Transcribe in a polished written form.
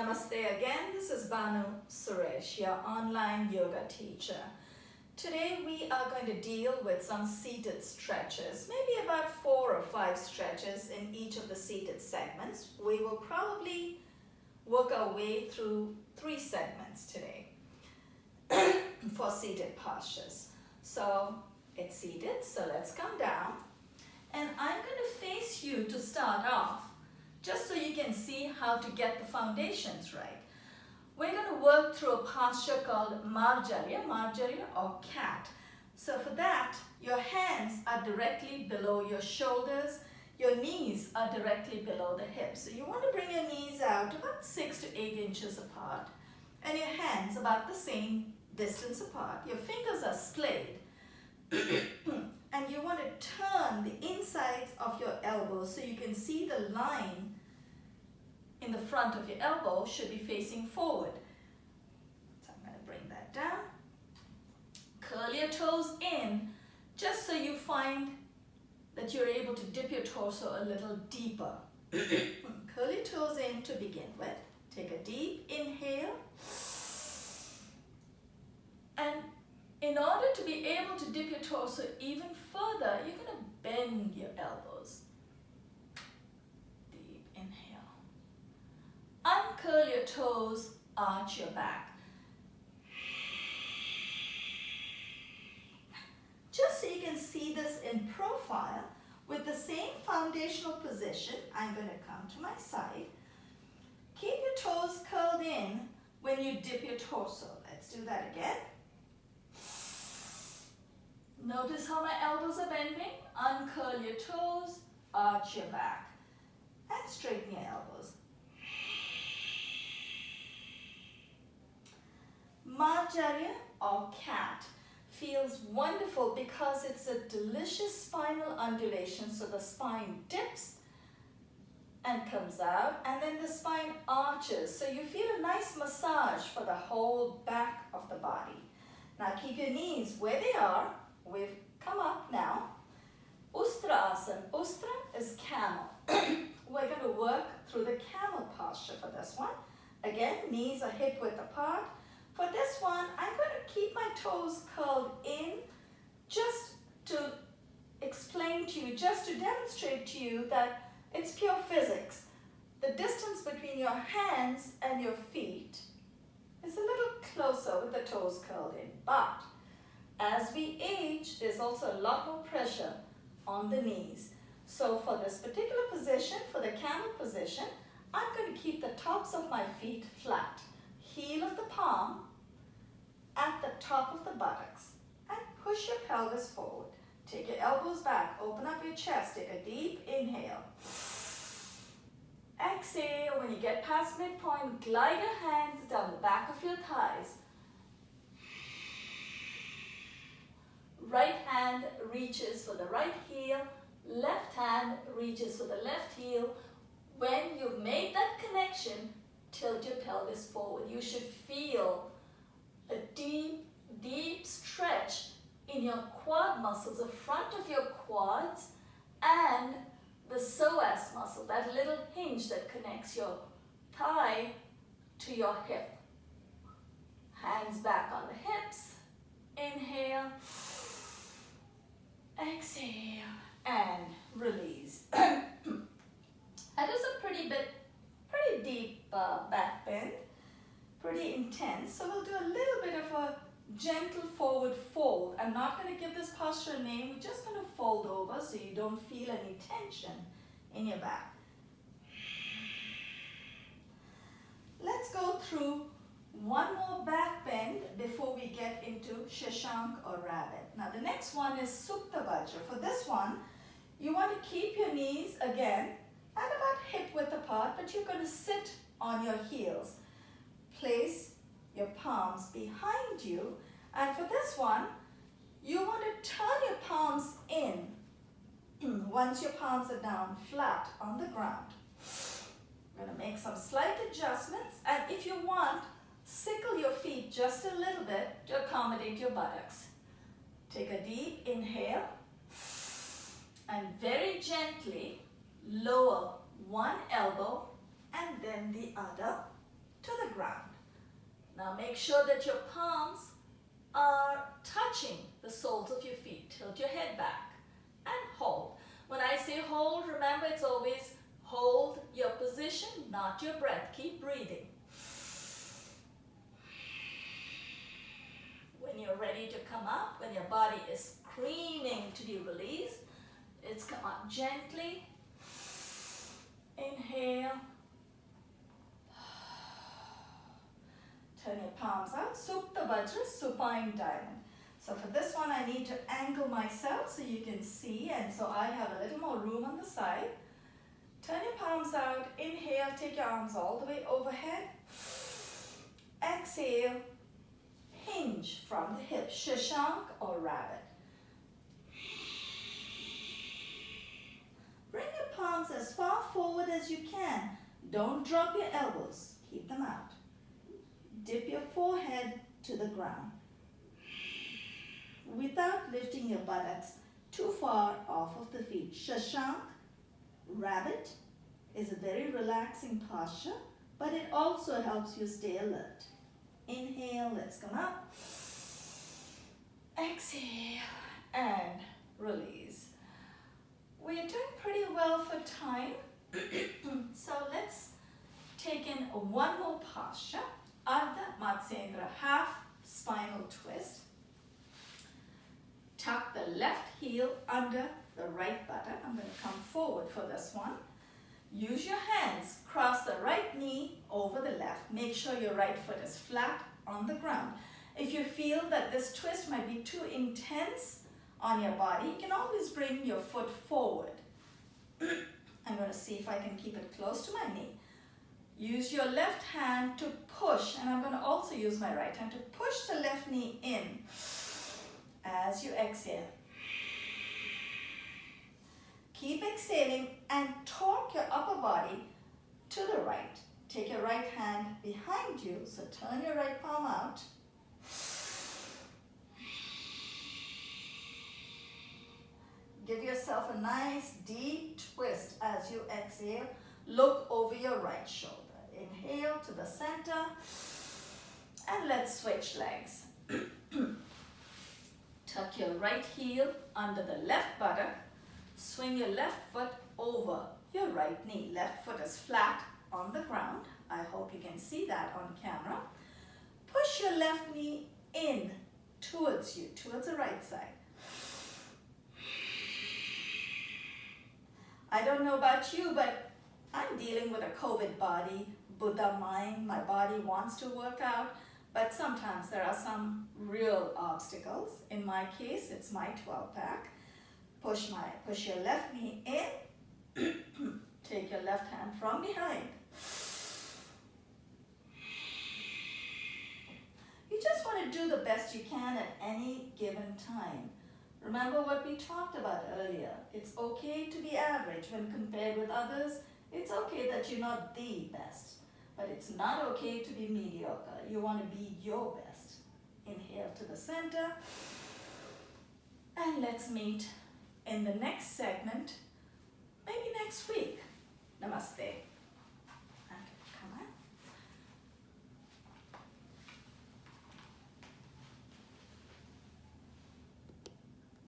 Namaste again, this is Banu, Suresh, your online yoga teacher. Today we are going to deal with some seated stretches, maybe about 4 or 5 stretches in each of the seated segments. We will probably work our way through 3 segments today for seated postures. So it's seated, so let's come down. And I'm going to face you to start off, just so you can see how to get the foundations right. We're going to work through a posture called Marjaria or cat. So for that, your hands are directly below your shoulders, your knees are directly below the hips. So you want to bring your knees out about 6 to 8 inches apart, and your hands about the same distance apart. Your fingers are splayed. And you want to turn the insides of your elbows so you can see the line in the front of your elbow should be facing forward. So I'm going to bring that down. Curl your toes in just so you find that you're able to dip your torso a little deeper. Curl your toes in to begin with. Take a deep inhale. And in order to be able to dip your torso even further, you're going to bend your elbows. Deep inhale. Uncurl your toes, arch your back. Just so you can see this in profile, with the same foundational position, I'm going to come to my side. Keep your toes curled in when you dip your torso. Let's do that again. Notice how my elbows are bending. Uncurl your toes, arch your back, and straighten your elbows. Marjaria or cat feels wonderful because it's a delicious spinal undulation. So the spine dips and comes out, and then the spine arches. So you feel a nice massage for the whole back of the body. Now keep your knees where they are. We've come up now. Ustra. Ustra is camel. We're going to work through the camel posture for this one. Again, knees are hip width apart. For this one, I'm going to keep my toes curled in just to explain to you, just to demonstrate to you that it's pure physics. The distance between your hands and your feet is a little closer with the toes curled in. But as we age, there's also a lot more pressure on the knees. So for this particular position, for the camel position, I'm going to keep the tops of my feet flat. Heel of the palm at the top of the buttocks. And push your pelvis forward. Take your elbows back. Open up your chest. Take a deep inhale. Exhale. When you get past midpoint, glide your hands down the back of your thighs. Right hand reaches for the right heel, left hand reaches for the left heel. When you've made that connection, tilt your pelvis forward. You should feel a deep, deep stretch in your quad muscles, the front of your quads and the psoas muscle, that little hinge that connects your thigh to your hip. Hands back on the hips. Inhale. Exhale and release. That is a pretty deep back bend, pretty intense. So we'll do a little bit of a gentle forward fold. I'm not going to give this posture a name. We're just going to fold over so you don't feel any tension in your back. Let's go through one more back bend before we get into Shashanka or rabbit. Now the next one is Supta Vajra. For this one, you want to keep your knees again at about hip width apart, but you're going to sit on your heels. Place your palms behind you, and for this one, you want to turn your palms in once your palms are down flat on the ground. We're going to make some slight adjustments, and if you want, sickle your feet just a little bit to accommodate your buttocks. Take a deep inhale and very gently lower one elbow and then the other. to the ground. Now make sure that your palms are touching the soles of your feet. Tilt your head back and hold. When I say hold, remember it's always hold your position, not your breath. Keep breathing. When you're ready to come up, when your body is screaming to be released, it's come up gently. Inhale. Turn your palms out. Supta Vajra, supine diamond. So for this one, I need to angle myself so you can see, and so I have a little more room on the side. Turn your palms out. Inhale, take your arms all the way overhead. Exhale, hinge from the hip, Shashanka or rabbit. Bring your palms as far forward as you can. Don't drop your elbows. Keep them out. Dip your forehead to the ground without lifting your buttocks too far off of the feet. Shashanka, rabbit, is a very relaxing posture, but it also helps you stay alert. Inhale, let's come up. Exhale and release. We're doing pretty well for time. So let's take in one more posture. Ardha Matsyendrasana, half spinal twist. Tuck the left heel under the right buttock. I'm going to come forward for this one. Use your hands. Cross the right knee over the left. Make sure your right foot is flat on the ground. If you feel that this twist might be too intense on your body, you can always bring your foot forward. I'm going to see if I can keep it close to my knee. Use your left hand to push, and I'm going to also use my right hand to push the left knee in as you exhale. Keep exhaling and torque your upper body to the right. Take your right hand behind you, so turn your right palm out. Give yourself a nice deep twist as you exhale. Look over your right shoulder. Inhale to the center. And let's switch legs. Tuck your right heel under the left buttock. Swing your left foot over your right knee. Left foot is flat on the ground. I hope you can see that on camera. Push your left knee in towards you, towards the right side. I don't know about you, but I'm dealing with a COVID body, Buddha mind. My body wants to work out, but sometimes there are some real obstacles. In my case, it's my 12-pack. Push your left knee in. Take your left hand from behind. You just want to do the best you can at any given time. Remember what we talked about earlier. It's okay to be average when compared with others. It's okay that you're not the best, but it's not okay to be mediocre. You want to be your best. Inhale to the center. And let's meet in the next segment, maybe next week. Namaste.